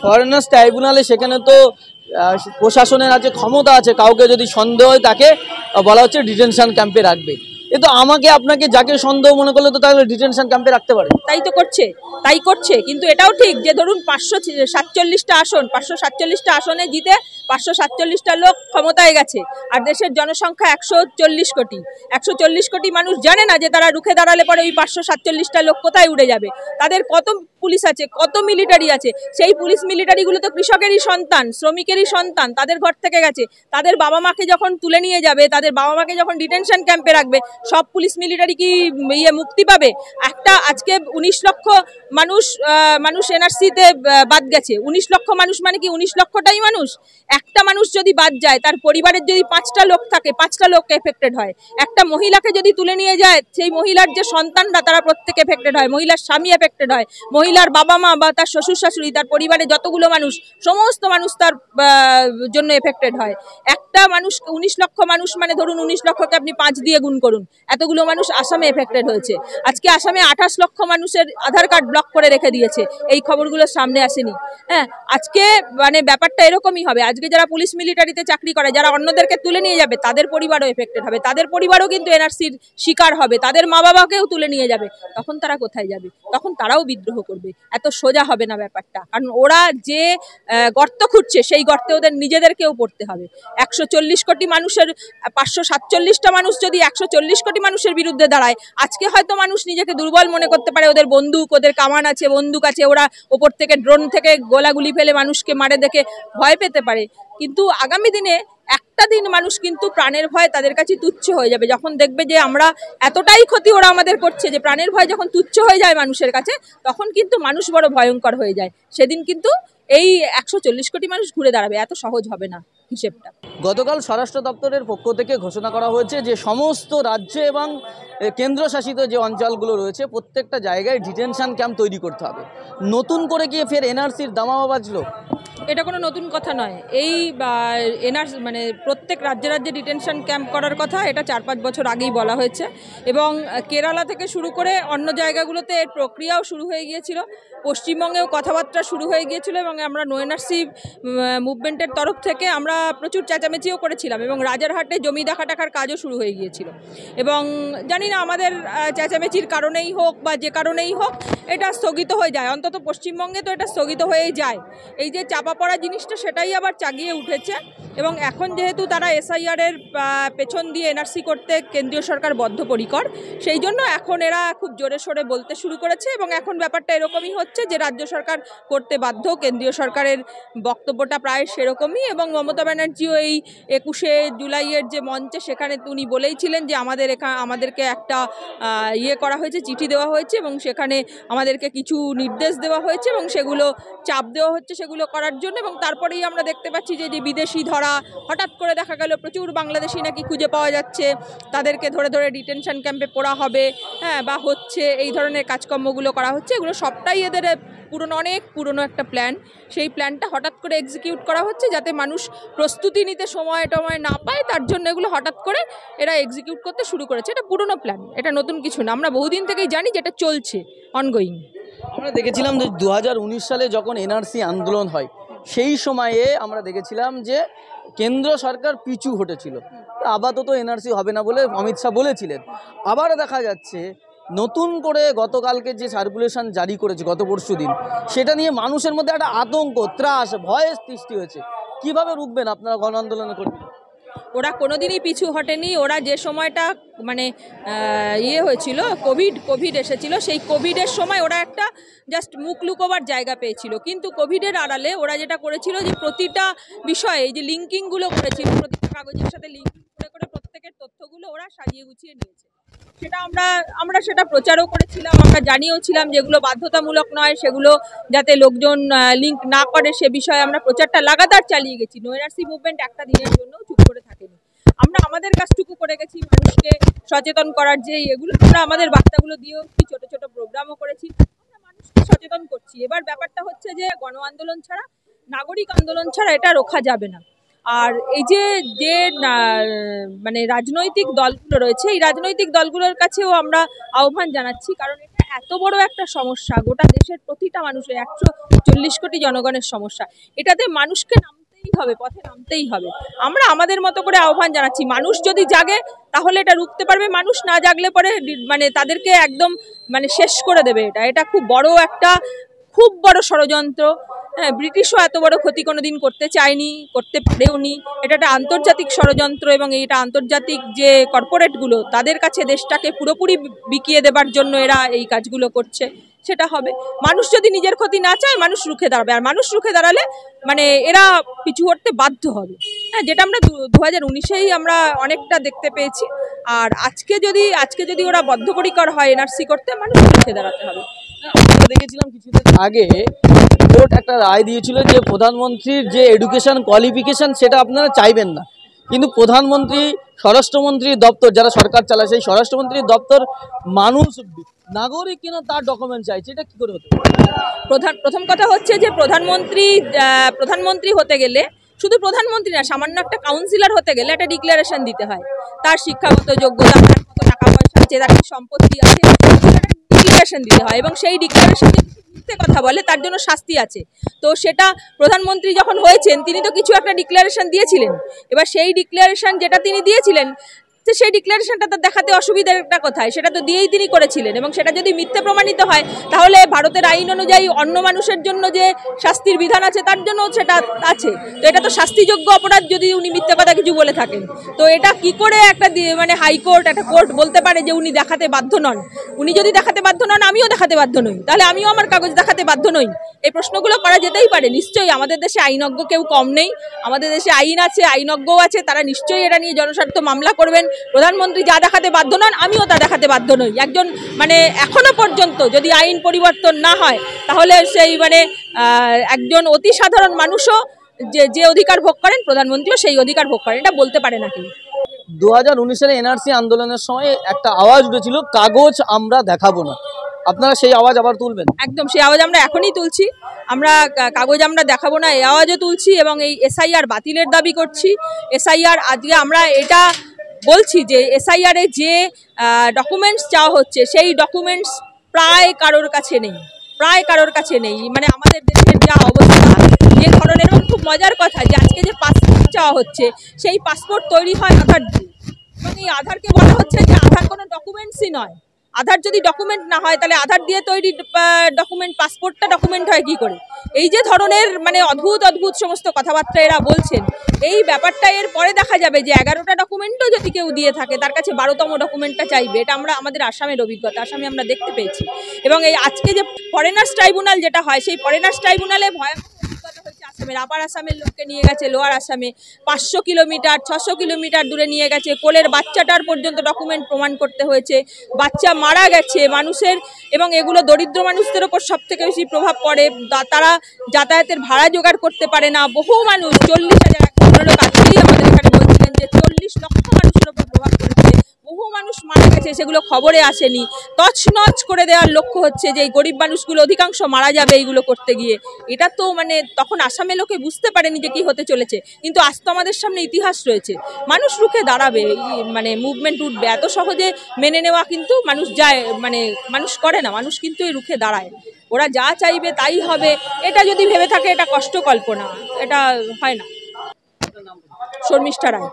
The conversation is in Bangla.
ফরেনার্স ট্রাইব্যুনালে সেখানে তো প্রশাসনের আছে, ক্ষমতা আছে, কাউকে যদি সন্দেহ হয় তাকে বলা হচ্ছে ডিটেনশন ক্যাম্পে রাখবে। এ তো আমাকে আপনাকে যাকে সন্দেহ মনে করলে তো তাহলে ডিটেনশন ক্যাম্পে রাখতে পারে। তাই করছে কিন্তু এটাও ঠিক যে ধরুন 547টা আসন, 547টা আসনে জিতে 547টা লোক ক্ষমতায় গেছে, আর দেশের জনসংখ্যা 140 কোটি। 140 কোটি মানুষ জানে না যে তারা রুখে দাঁড়ালে পরে ওই 547টা লোক কোথায় উড়ে যাবে। তাদের কত পুলিশ আছে, কত মিলিটারি আছে, সেই পুলিশ মিলিটারিগুলো তো কৃষকেরই সন্তান, শ্রমিকেরই সন্তান, তাদের ঘর থেকে গেছে। তাদের বাবা মাকে যখন তুলে নিয়ে যাবে, তাদের বাবা মাকে যখন ডিটেনশন ক্যাম্পে রাখবে, সব পুলিশ মিলিটারি কি মুক্তি পাবে? একটা আজকে 19 লক্ষ মানুষ এনআরসিতে বাদ গেছে। 19 লক্ষ মানুষ মানে কি 19 লক্ষটাই মানুষ? একটা মানুষ যদি বাদ যায়, তার পরিবারের যদি 5টা লোক থাকে, 5টা লোক এফেক্টেড হয়। একটা মহিলাকে যদি তুলে নিয়ে যায়, সেই মহিলার যে সন্তানরা তারা প্রত্যেকে এফেক্টেড হয়, মহিলার স্বামী এফেক্টেড হয়, মহিলার বাবা মা বা তার শ্বশুর শাশুড়ি, তার পরিবারে যতগুলো মানুষ, সমস্ত মানুষ তার জন্য এফেক্টেড হয়। একটা মানুষ 19 লক্ষ মানুষ মানে ধরুন 19 লক্ষকে আপনি 5 দিয়ে গুণ করুন, এতগুলো মানুষ আসামে এফেক্টেড হয়েছে। আজকে আসামে 28 লক্ষ মানুষের আধার কার্ড ব্লক করে রেখে দিয়েছে, এই খবরগুলো সামনে আসেনি। হ্যাঁ, আজকে মানে ব্যাপারটা এরকমই হবে। আজকে যারা পুলিশ মিলিটারিতে চাকরি করে, যারা অন্যদেরকে তুলে নিয়ে যাবে, তাদের পরিবারও এফেক্টেড হবে, তাদের পরিবারও কিন্তু এনআরসির শিকার হবে, তাদের মা বাবাকেও তুলে নিয়ে যাবে। তখন তারা কোথায় যাবে? তখন তারাও বিদ্রোহ করবে। এত সোজা হবে না ব্যাপারটা, কারণ ওরা যে গর্ত খুঁড়ছে সেই গর্তে ওদের নিজেদেরকেও পড়তে হবে। 140 কোটি মানুষের 547টা মানুষ যদি 140 কোটি মানুষের বিরুদ্ধে দাঁড়ায়, আজকে হয়তো মানুষ নিজেকে দুর্বল মনে করতে পারে, ওদের বন্দুক, ওদের কামান আছে, বন্দুক আছে, ওরা ওপর থেকে ড্রোন থেকে গোলাগুলি ফেলে মানুষকে মারে দেখে ভয় পেতে পারে। কিন্তু আগামী দিনে একটা দিন মানুষ কিন্তু প্রাণের ভয় তাদের কাছে তুচ্ছ হয়ে যাবে। যখন দেখবে যে আমরা এতটাই ক্ষতি ওরা আমাদের করছে যে প্রাণের ভয় যখন তুচ্ছ হয়ে যায় মানুষের কাছে, তখন কিন্তু মানুষ বড় ভয়ঙ্কর হয়ে যায়। সেদিন কিন্তু এই 140 কোটি মানুষ ঘুরে দাঁড়াবে। এত সহজ হবে না হিসেবটা। গতকাল স্বরাষ্ট্র দপ্তরের পক্ষ থেকে ঘোষণা করা হয়েছে যে সমস্ত রাজ্য এবং কেন্দ্রশাসিত যে অঞ্চলগুলো রয়েছে প্রত্যেকটা জায়গায় ডিটেনশন ক্যাম্প তৈরি করতে হবে। নতুন করে গিয়ে ফের এনআরসির দামামা বাজলো। এটা কোনো নতুন কথা নয়। এই এনআরসি মানে প্রত্যেক রাজ্যে রাজ্যে ডিটেনশন ক্যাম্প করার কথা এটা 4-5 বছর আগেই বলা হয়েছে, এবং কেরালা থেকে শুরু করে অন্য জায়গাগুলোতে এর প্রক্রিয়াও শুরু হয়ে গিয়েছিল। পশ্চিমবঙ্গেও কথাবার্তা শুরু হয়ে গিয়েছিল, এবং আমরা নো এনআরসি মুভমেন্টের তরফ থেকে আমরা প্রচুর চেঁচামেচিও করেছিলাম, এবং রাজারহাটে জমি দেখাটাকার কাজও শুরু হয়ে গিয়েছিল। এবং জানি না আমাদের চেঁচামেচির কারণেই হোক বা যে কারণেই হোক এটা স্থগিত হয়ে যায়। অন্তত পশ্চিমবঙ্গে তো এটা স্থগিত হয়েই যায়। এই যে চাপা পড়া জিনিসটা সেটাই আবার চাগিয়ে উঠেছে, এবং এখন যেহেতু তারা এসআইআরের পেছন দিয়ে এনআরসি করতে কেন্দ্রীয় সরকার বদ্ধপরিকর, সেই জন্য এখন এরা খুব জোরে সোরে বলতে শুরু করেছে, এবং এখন ব্যাপারটা এরকমই হচ্ছে যে রাজ্য সরকার করতে বাধ্য। কেন্দ্রীয় সরকারের বক্তব্যটা প্রায় সেরকমই, এবং মমতা ব্যানার্জিও এই 21শে জুলাইয়ের যে মঞ্চে সেখানে উনি বলেইছিলেন যে আমাদেরকে একটা করা হয়েছে, চিঠি দেওয়া হয়েছে, এবং সেখানে আমাদেরকে কিছু নির্দেশ দেওয়া হয়েছে, এবং সেগুলো চাপ দেওয়া হচ্ছে সেগুলো করার জন্য। এবং তারপরেই আমরা দেখতে পাচ্ছি যে বিদেশি ধরা, হঠাৎ করে দেখা গেল প্রচুর বাংলাদেশি নাকি খুঁজে পাওয়া যাচ্ছে, তাদেরকে ধরে ধরে ডিটেনশন ক্যাম্পে পড়া হবে, হ্যাঁ, বা হচ্ছে এই ধরনের কাজকর্মগুলো করা হচ্ছে। এগুলো সবটাই এদের অনেক পুরনো একটা প্ল্যান। সেই প্ল্যানটা হঠাৎ করে এক্সিকিউট করা হচ্ছে যাতে মানুষ প্রস্তুতি নিতে সময় না পায়, তার জন্য এগুলো হঠাৎ করে এরা এক্সিকিউট করতে শুরু করেছে। এটা পুরনো প্ল্যান, এটা নতুন কিছু না। আমরা বহুদিন থেকেই জানি যে এটা চলছে, অনগোয়িং। আমরা দেখেছিলাম যে 2019 সালে যখন এনআরসি আন্দোলন হয় সেই সময়ে আমরা দেখেছিলাম যে কেন্দ্র সরকার পিছু হটেছিল, আপাতত এনআরসি হবে না বলে অমিত শাহ বলেছিলেন। আবার দেখা যাচ্ছে নতুন করে গতকালকে যে সার্কুলেশন জারি করেছে গত পরশুদিন, সেটা নিয়ে মানুষের মধ্যে একটা আতঙ্ক, ত্রাস, ভয়ের সৃষ্টি হয়েছে। কিভাবে রুখবেন আপনারা গণ আন্দোলনে করবেন? ওরা কোনোদিনই পিছু হটেনি। ওরা যে সময়টা মানে হয়েছিল, কোভিড এসেছিল, সেই কোভিডের সময় ওরা একটা জাস্ট মুখ লুকোবার জায়গা পেয়েছিল। কিন্তু কোভিডের আড়ালে ওরা যেটা করেছিল যে প্রতিটা বিষয়ে এই যে লিঙ্কিংগুলো করেছিল, প্রতিটা কাগজের সাথে লিঙ্কিং করে প্রত্যেকের তথ্যগুলো ওরা সাজিয়ে গুছিয়ে নিয়েছে। সেটা আমরা সেটা প্রচারও করেছিলাম, আমরা জানিয়েওছিলাম যেগুলো বাধ্যতামূলক নয়, সেগুলো যাতে লোকজন লিঙ্ক না করে সে বিষয়ে আমরা প্রচারটা লাগাতার চালিয়ে গেছি। নো এনআরসি মুভমেন্ট একটা দিনের জন্য চুপ করে থাকেনি। আমরা আমাদের কাজটুকু করে গেছি, মানুষকে সচেতন করার যে এগুলো, আমরা আমাদের বার্তাগুলো দিয়েও ছোট ছোট প্রোগ্রামও করেছি, আমরা মানুষকে সচেতন করছি। এবার ব্যাপারটা হচ্ছে যে গণ আন্দোলন ছাড়া, নাগরিক আন্দোলন ছাড়া এটা রোখা যাবে না। আর এই যে মানে রাজনৈতিক দলগুলো রয়েছে, এই রাজনৈতিক দলগুলোর কাছেও আমরা আহ্বান জানাচ্ছি, কারণ এটা এত বড় একটা সমস্যা, গোটা দেশের প্রতিটা মানুষের 140 কোটি জনগণের সমস্যা, এটাতে মানুষকে নামতেই হবে, পথে নামতেই হবে। আমরা আমাদের মতো করে আহ্বান জানাচ্ছি, মানুষ যদি জাগে তাহলে এটা রুখতে পারবে, মানুষ না জাগলে পরে মানে তাদেরকে একদম মানে শেষ করে দেবে। এটা খুব বড় একটা খুব বড় ষড়যন্ত্র। হ্যাঁ, ব্রিটিশও এত বড় ক্ষতি কোনোদিন করতে চায়নি, করতে পারেওনি। এটা একটা আন্তর্জাতিক ষড়যন্ত্র এবং এটা আন্তর্জাতিক যে কর্পোরেটগুলো তাদের কাছে দেশটাকে পুরোপুরি বিকিয়ে দেবার জন্য এরা এই কাজগুলো করছে। সেটা হবে, মানুষ যদি নিজের ক্ষতি না চায় মানুষ রুখে দাঁড়াবে, আর মানুষ রুখে দাঁড়ালে মানে এরা পিছু হটতে বাধ্য হবে। হ্যাঁ, যেটা আমরা 2019-এই আমরা অনেকটা দেখতে পেয়েছি। আর আজকে যদি ওরা বদ্ধপরিকর হয় এনআরসি করতে, মানুষ রুখে দাঁড়াতে হবে। আমরা দেখেছিলাম কিছুদিন আগে কোর্ট একটা রায় দিয়েছিল যে প্রধানমন্ত্রীর যে এডুকেশন কোয়ালিফিকেশন সেটা আপনারা চাইবেন না, কিন্তু প্রধানমন্ত্রী, স্বরাষ্ট্রমন্ত্রীর দপ্তর যারা সরকার চালায় সেই স্বরাষ্ট্রমন্ত্রীর দপ্তর মানুষ নাগরিক কিনা তার ডকুমেন্ট চাইছে, এটা কি করে হতে পারে? প্রথম কথা হচ্ছে যে প্রধানমন্ত্রী হতে গেলে শুধু প্রধানমন্ত্রী না, সামান্য একটা কাউন্সিলর হতে গেলে একটা ডিক্লারেশন দিতে হয়, তার শিক্ষাগত যোগ্যতা, তার কত টাকা পয়সা আছে, তার কি সম্পত্তি আছে, ডিক্লারেশন দিতে হয়। এবং সেই ডিক্লারেশন মিথ্যে কথা বলে তার জন্য শাস্তি আছে। তো সেটা প্রধানমন্ত্রী যখন হয়েছেন তিনি তো কিছু একটা ডিক্লারেশন দিয়েছিলেন, এবার সেই ডিক্লারেশন যেটা তিনি দিয়েছিলেন তো সেই ডিক্লারেশনটা তার দেখাতে অসুবিধাটা কোথায়, সেটা তো দিয়েই তিনি করেছিলেন। এবং সেটা যদি মিথ্যে প্রমাণিত হয় তাহলে ভারতের আইন অনুযায়ী অন্য মানুষের জন্য যে শাস্তির বিধান আছে তার জন্য সেটা আছে। তো এটা তো শাস্তিযোগ্য অপরাধ যদি উনি মিথ্যে কথা কিছু বলে থাকেন। তো এটা কি করে একটা মানে হাইকোর্ট, একটা কোর্ট বলতে পারে যে উনি দেখাতে বাধ্য নন? উনি যদি দেখাতে বাধ্য নন, আমিও দেখাতে বাধ্য নই, তাহলে আমিও আমার কাগজ দেখাতে বাধ্য নই? এই প্রশ্নগুলো করা যেতেই পারে। নিশ্চয়ই আমাদের দেশে আইনজ্ঞ কেউ কম নেই, আমাদের দেশে আইন আছে, আইনজ্ঞও আছে, তারা নিশ্চয়ই এটা নিয়ে জনস্বার্থ মামলা করবেন। প্রধানমন্ত্রী যা দেখাতে বাধ্য নন, আমিও তা দেখাতে বাধ্য নই। একজন মানে এখনো পর্যন্ত যদি আইন পরিবর্তন না হয় তাহলে সেই মানে একজন অতি সাধারণ মানুষও যে অধিকার ভোগ করেন প্রধানমন্ত্রীও সেই অধিকার ভোগ করেন, এটা বলতে পারে না কেউ। 2019 সালে এনআরসি আন্দোলনের সময় একটা আওয়াজ উঠেছিল, কাগজ আমরা দেখাবো না, আপনারা সেই আওয়াজ আবার তুলবেন? একদম, সেই আওয়াজ আমরা এখনই তুলছি। আমরা কাগজ আমরা দেখাবো না এই আওয়াজও তুলছি এবং এই এসআইআর বাতিলের দাবি করছি। এসআইআর আজকে আমরা এটা বলছি যে এসআইআর এ যে ডকুমেন্টস চাওয়া হচ্ছে সেই ডকুমেন্টস প্রায় কারোর কাছে নেই। মানে আমাদের দেশের যা অবস্থা, যে ধরনের, খুব মজার কথা যে আজকে যে পাসপোর্ট চাওয়া হচ্ছে সেই পাসপোর্ট তৈরি হয় আধার দিয়ে, এবং এই আধারকে বলা হচ্ছে যে আধার কোনো ডকুমেন্টসই নয়। আধার যদি ডকুমেন্ট না হয় তাহলে আধার দিয়ে তৈরি ডকুমেন্ট, পাসপোর্টটা ডকুমেন্ট হয় কি করে? এই যে ধরনের মানে অদ্ভুত সমস্ত কথাবার্তা এরা বলছেন, এই ব্যাপারটা এর পরে দেখা যাবে যে 11টা ডকুমেন্টও যদি কেউ দিয়ে থাকে তার কাছে 12তম ডকুমেন্টটা চাইবে। এটা আমাদের আসামের অভিজ্ঞতা, আসামে আমরা দেখতে পেয়েছি। এবং এই আজকে যে ফরেনার্স ট্রাইব্যুনাল যেটা হয়, সেই ফরেনার্স ট্রাইব্যুনালে ভয়াবহ অভিজ্ঞতা হয়েছে আসামের। আপার আসামের লোককে নিয়ে গেছে লোয়ার আসামে, 500 কিলোমিটার 600 কিলোমিটার দূরে নিয়ে গেছে, কোলের বাচ্চাটার পর্যন্ত ডকুমেন্ট প্রমাণ করতে হয়েছে, বাচ্চা মারা গেছে মানুষের। এবং এগুলো দরিদ্র মানুষদের ওপর সব থেকে বেশি প্রভাব পড়ে, তারা যাতায়াতের ভাড়া জোগাড় করতে পারে না। বহু মানুষ, 40,000 লোক আজকেই আমাদের এখানে বলছিলেন যে 40 লক্ষ মানুষের ওপর প্রভাব পড়েছে, বহু মানুষ মারা গেছে, সেগুলো খবরে আসেনি। তছনছ করে দেওয়ার লক্ষ্য হচ্ছে যে এই গরিব মানুষগুলো অধিকাংশ মারা যাবে এইগুলো করতে গিয়ে। এটা তো মানে তখন আসামে লোকে বুঝতে পারেনি যে কি হতে চলেছে, কিন্তু আজ তো আমাদের সামনে ইতিহাস রয়েছে। মানুষ রুখে দাঁড়াবে, মানে মুভমেন্ট উঠবে। এত সহজে মেনে নেওয়া কিন্তু মানুষ যায়, মানে মানুষ করে না, মানুষ কিন্তু এই রুখে দাঁড়ায়। ওরা যা চাইবে তাই হবে, এটা যদি ভেবে থাকে এটা কষ্ট কল্পনা, এটা হয় না। শর্মিষ্ঠা রায়।